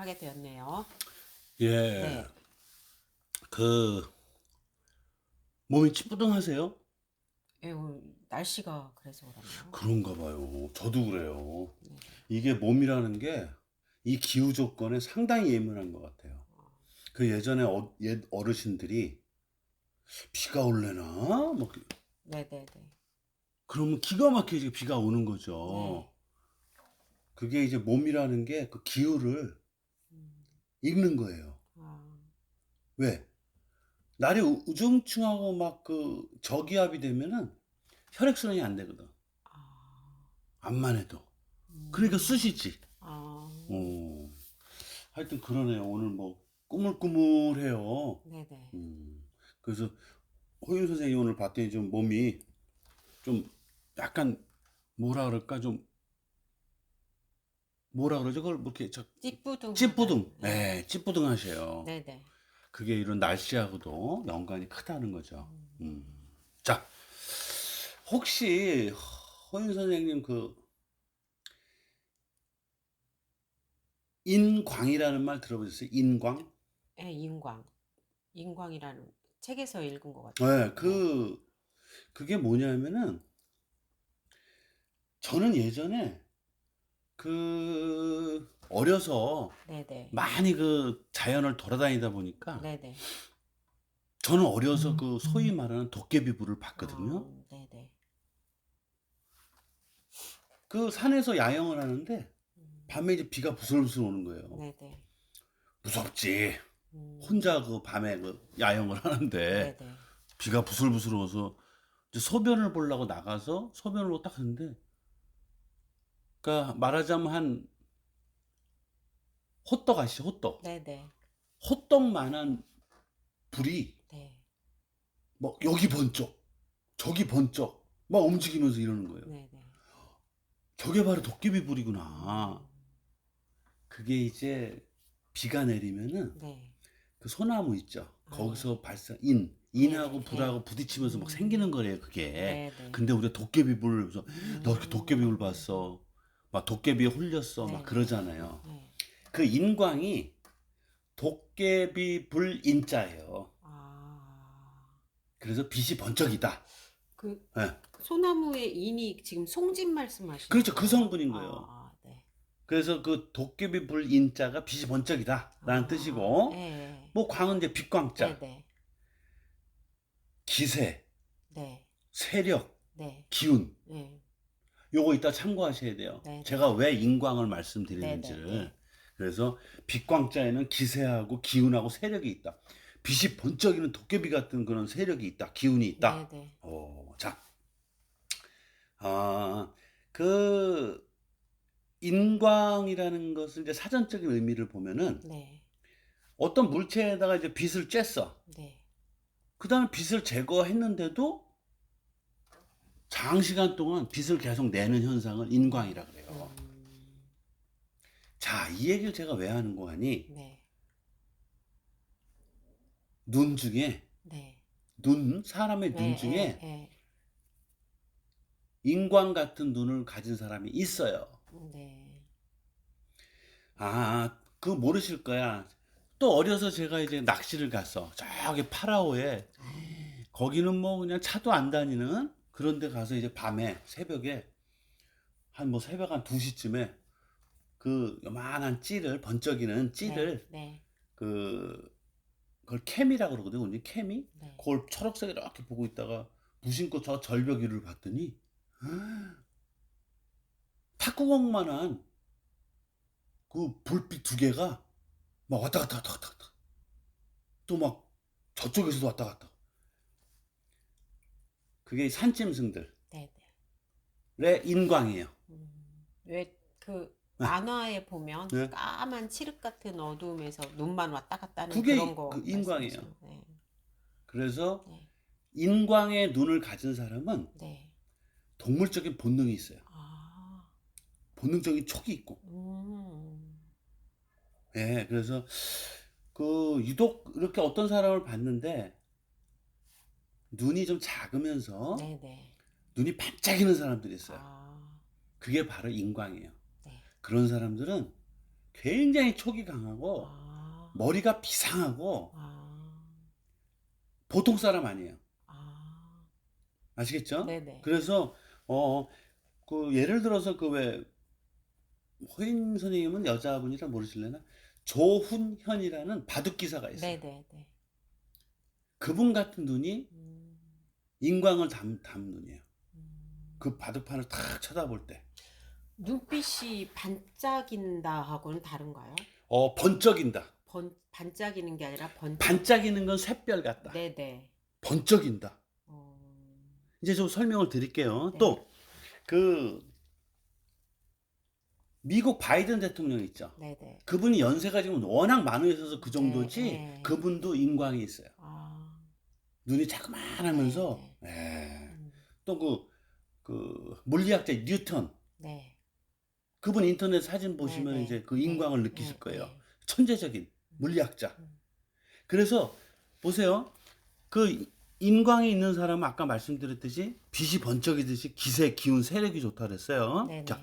하게 되었네요. 예, 네. 그 몸이 찌뿌둥하세요? 예, 오늘 날씨가 그래서 그러나요? 그런가 봐요. 저도 그래요. 네네. 이게 몸이라는 게 이 기후 조건에 상당히 예민한 것 같아요. 그 예전에 옛 어르신들이 비가 올래나? 뭐 네네네. 그러면 기가 막히게 비가 오는 거죠. 네. 그게 이제 몸이라는 게 그 기후를 음. 읽는 거예요. 아. 왜? 날이 우중충하고 막 그 저기압이 되면은 혈액순환이 안 되거든. 아. 암만 해도. 그러니까 음. 쑤시지. 아. 어. 하여튼 그러네요. 오늘 뭐 꾸물꾸물해요. 네네. 음. 그래서 호윤 선생님 오늘 봤더니 좀 몸이 좀 약간 뭐라 그럴까 좀 뭐라 그러죠? 그걸 뭐 이렇게 찌뿌둥하다. 찌뿌둥. 네. 예, 찌뿌둥하셔요. 네네. 그게 이런 날씨하고도 연관이 크다는 거죠. 음. 자, 혹시 호윤 선생님 그 인광이라는 말 들어보셨어요? 인광? 예, 인광. 인광이라는 책에서 읽은 것 같아요. 예, 네. 그게 뭐냐면은 저는 예전에 어려서 네네. 많이 그 자연을 돌아다니다 보니까 네네. 저는 어려서 그 소위 말하는 도깨비불을 아. 봤거든요. 네네. 그 산에서 야영을 하는데 음. 밤에 이제 비가 부슬부슬 오는 거예요. 네네. 무섭지. 음. 혼자 그 밤에 그 야영을 하는데 네네. 비가 부슬부슬 오서 이제 소변을 보려고 나가서 소변을 보고 딱 했는데 그러니까 말하자면 한 호떡 아시죠? 호떡. 네네. 호떡만한 불이 네. 뭐 여기 번쩍 저기 번쩍 막 움직이면서 이러는 거예요. 네네. 저게 바로 도깨비 불이구나. 음. 그게 이제 비가 내리면은 네. 그 소나무 있죠. 아 네. 거기서 네네. 인하고 예. 불하고 부딪히면서 막 생기는 음. 거래요, 그게. 네네. 근데 우리가 도깨비 불을 그래서 나 이렇게 도깨비 불 음. 봤어. 막 도깨비에 홀렸어. 막 네네. 그러잖아요. 네. 그 인광이 도깨비 불 인자예요. 아. 그래서 빛이 번쩍이다. 그 예. 소나무의 인이 지금 송진 말씀하시는 그렇죠. 그 거예요? 성분인 거예요. 아 네. 그래서 그 도깨비 불 인자가 빛이 번쩍이다라는 아 뜻이고, 예. 뭐 광은 이제 빛광자, 네네. 기세, 네. 세력, 네. 기운. 네. 요거 이따 참고하셔야 돼요. 네네. 제가 왜 인광을 네네네. 말씀드리는지를. 네. 그래서 빛광자에는 기세하고 기운하고 세력이 있다. 빛이 번쩍이는 도깨비 같은 그런 세력이 있다. 기운이 있다. 네네. 자, 아, 그 인광이라는 것을 이제 사전적인 의미를 보면은 네. 어떤 물체에다가 이제 빛을 쬐어. 네. 그 다음에 빛을 제거했는데도 장시간 동안 빛을 계속 내는 현상을 인광이라 그래요. 음. 자, 이 얘기를 제가 왜 하는 거 하니? 네. 눈 중에, 네. 사람의 눈 중에 예예예. 인광 같은 눈을 가진 사람이 있어요. 네. 아, 그거 모르실 거야. 또 어려서 제가 이제 낚시를 갔어. 저기 파라오에. 거기는 뭐 그냥 차도 안 다니는 그런 데 가서 이제 밤에, 새벽에, 한 뭐 새벽 한 2시쯤에 그 요만한 번쩍이는 네. 찌를, 네. 그, 그걸 캠이라고 그러거든요. 우리 캠이. 네. 그걸 초록색에 이렇게 보고 있다가 무심코 저 절벽 위를 봤더니 탁구공만한 그 불빛 두 개가 막 왔다 갔다 왔다 갔다 갔다. 또 막 저쪽에서도 왔다 갔다. 그게 산짐승들의 네네. 인광이에요. 왜 그 네, 만화에 보면 네. 까만 칠흑 같은 어두움에서 눈만 왔다 갔다 하는 그런 그게 그 거 인광이에요. 말씀하시는 네. 그래서 네. 인광의 눈을 가진 사람은 네. 동물적인 본능이 있어요. 아. 본능적인 촉이 있고. 음. 예, 그래서 그 유독 이렇게 어떤 사람을 봤는데 눈이 좀 작으면서 네네. 눈이 반짝이는 사람들이 있어요. 아. 그게 바로 인광이에요. 네. 그런 사람들은 굉장히 촉이 강하고 아. 머리가 비상하고 아. 보통 사람 아니에요. 아. 아시겠죠? 네네. 그래서 그 예를 들어서 그 왜 호인 선생님은 여자분이라 모르실래나? 조훈현이라는 바둑 기사가 있어요. 네네네. 그분 같은 눈이 음. 인광을 담은 눈이에요. 음. 그 바둑판을 탁 쳐다볼 때. 눈빛이 반짝인다 하고는 다른가요? 번쩍인다. 반짝이는 게 아니라 반짝이는 건 샛별 같다. 네네. 번쩍인다. 어. 이제 좀 설명을 드릴게요. 네. 또 그 미국 바이든 대통령 있죠. 네네. 그분이 연세가 지금 워낙 많으셔서 그 네. 정도지 네. 그분도 인광이 있어요. 아. 눈이 자그마하면서 네. 예. 음. 또 그 물리학자 뉴턴 네. 그분 인터넷 사진 보시면 네네. 이제 그 네. 인광을 느끼실 네. 거예요. 네. 천재적인 물리학자. 음. 그래서 보세요. 그 인광이 있는 사람은 아까 말씀드렸듯이 빛이 번쩍이듯이 기세, 기운, 세력이 좋다 그랬어요. 네네. 자,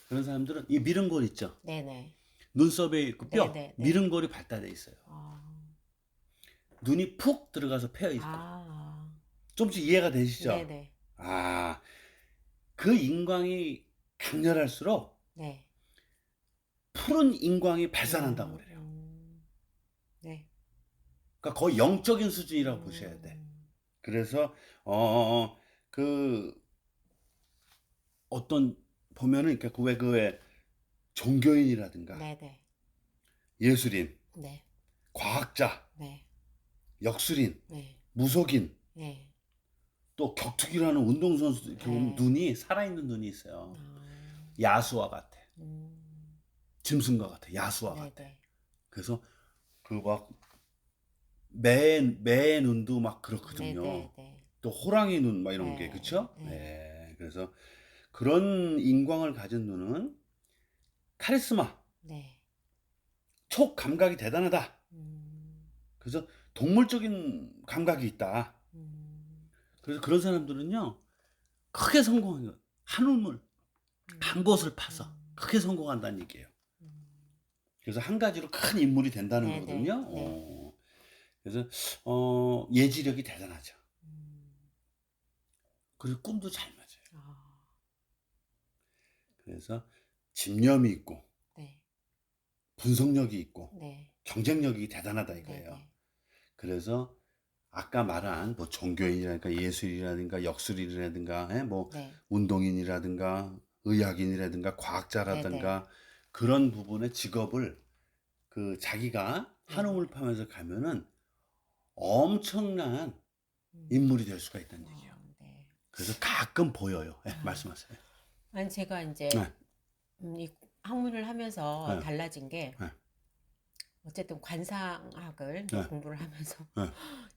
그런 사람들은 이 미른골 있죠. 네네. 눈썹에 그 뼈, 네네. 네. 미른골이 발달돼 있어요. 아. 눈이 푹 들어가서 패여 있고. 아. 좀씩 이해가 되시죠? 네네. 아, 그 인광이 강렬할수록 네. 푸른 인광이 발산한다고 그래요. 네. 그러니까 거의 영적인 수준이라고 보셔야 돼. 그래서 그 어떤 보면은 그러니까 그 왜 종교인이라든가 네네. 예술인, 네. 과학자, 네. 역술인, 네. 무속인, 네. 또 격투기라는 운동선수 이렇게 보면 네. 눈이 살아있는 눈이 있어요. 아. 야수와 같아. 음. 짐승과 같아. 야수와 같아. 네네. 그래서 그 막 매 눈도 막 그렇거든요. 네네네. 또 호랑이 눈 막 이런 게 네. 그쵸? 네. 네. 그래서 그런 인광을 가진 눈은 카리스마, 네. 촉 감각이 대단하다. 음. 그래서 동물적인 감각이 있다. 음. 그래서 그런 사람들은요 크게 성공한 거 한 우물 한 곳을 파서 크게 성공한다는 얘기예요. 그래서 한 가지로 큰 인물이 된다는 네네. 거거든요. 네. 그래서 예지력이 대단하죠. 음. 그리고 꿈도 잘 맞아요. 아. 그래서 집념이 있고 네. 분석력이 있고 네. 경쟁력이 대단하다 이거예요. 네네. 그래서 아까 말한 뭐 종교인이라든가 예술이라든가 역술이라든가 뭐 네. 운동인이라든가 의학인이라든가 네네. 과학자라든가 그런 부분의 직업을 그 자기가 한우물 네네. 파면서 가면은 엄청난 음. 인물이 될 수가 있다는 얘기예요. 네. 그래서 가끔 보여요. 예, 말씀하세요. 아니 제가 인제 네, 이 학문을 하면서 네, 달라진 게 네, 어쨌든 관상학을 이제 네, 공부를 하면서 네.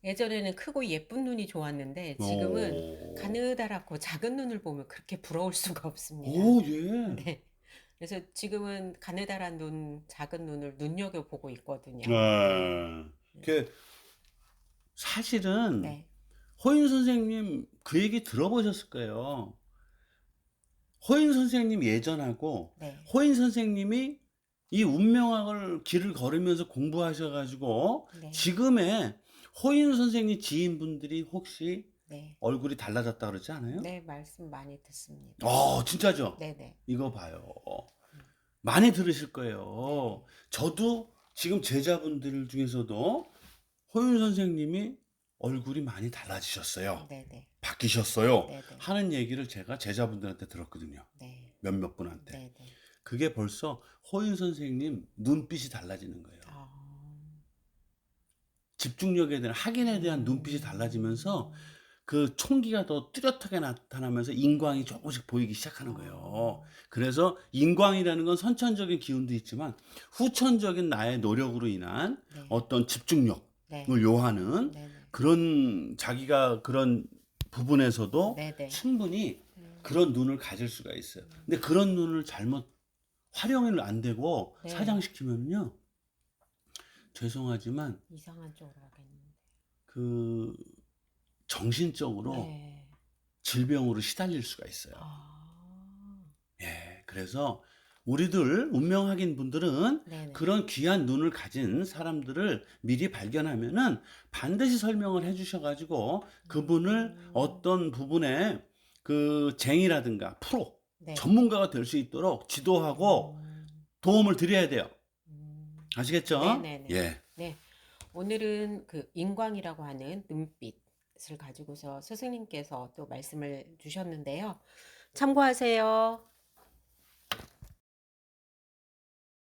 예전에는 크고 예쁜 눈이 좋았는데 지금은 오, 가느다랗고 작은 눈을 보면 그렇게 부러울 수가 없습니다. 오, 예. 네. 그래서 지금은 가느다란 눈, 작은 눈을 눈여겨보고 있거든요. 네. 네. 그 사실은 네. 호인 선생님 그 얘기 들어보셨을 거예요. 호인 선생님 예전하고 네. 호인 선생님이 이 운명학을 길을 걸으면서 공부하셔가지고 네. 지금의 호인 선생님 지인분들이 혹시 네. 얼굴이 달라졌다 그러지 않아요? 네, 말씀 많이 듣습니다. 진짜죠? 네네. 이거 봐요. 많이 들으실 네. 거예요. 저도 지금 제자분들 중에서도 호윤 선생님이 얼굴이 많이 달라지셨어요. 네네. 바뀌셨어요. 네네. 하는 얘기를 제가 제자분들한테 들었거든요. 네. 몇몇 분한테. 네네. 그게 벌써 호윤 선생님 눈빛이 달라지는 거예요. 아. 집중력에 대한 학인에 대한 눈빛이 달라지면서 그 총기가 더 뚜렷하게 나타나면서 인광이 조금씩 보이기 시작하는 거예요. 그래서 인광이라는 건 선천적인 기운도 있지만 후천적인 나의 노력으로 인한 네. 어떤 집중력을 네. 요하는 네네. 그런 자기가 그런 부분에서도 네네. 충분히 그런 눈을 가질 수가 있어요. 근데 그런 눈을 잘못 활용을 안 되고 네. 사장시키면요. 죄송하지만 이상한 쪽으로 가겠는데. 그 정신적으로 네. 질병으로 시달릴 수가 있어요. 아. 예, 그래서 우리들 운명학인 분들은 네네. 그런 귀한 눈을 가진 사람들을 미리 발견하면은 반드시 설명을 해 주셔 가지고 그분을 음. 어떤 부분에 그 쟁이라든가 프로, 네. 전문가가 될 수 있도록 지도하고 음. 도움을 드려야 돼요. 음. 아시겠죠? 네네네. 예. 네. 오늘은 그 인광이라고 하는 눈빛을 가지고서 스승님께서 또 말씀을 주셨는데요. 참고하세요.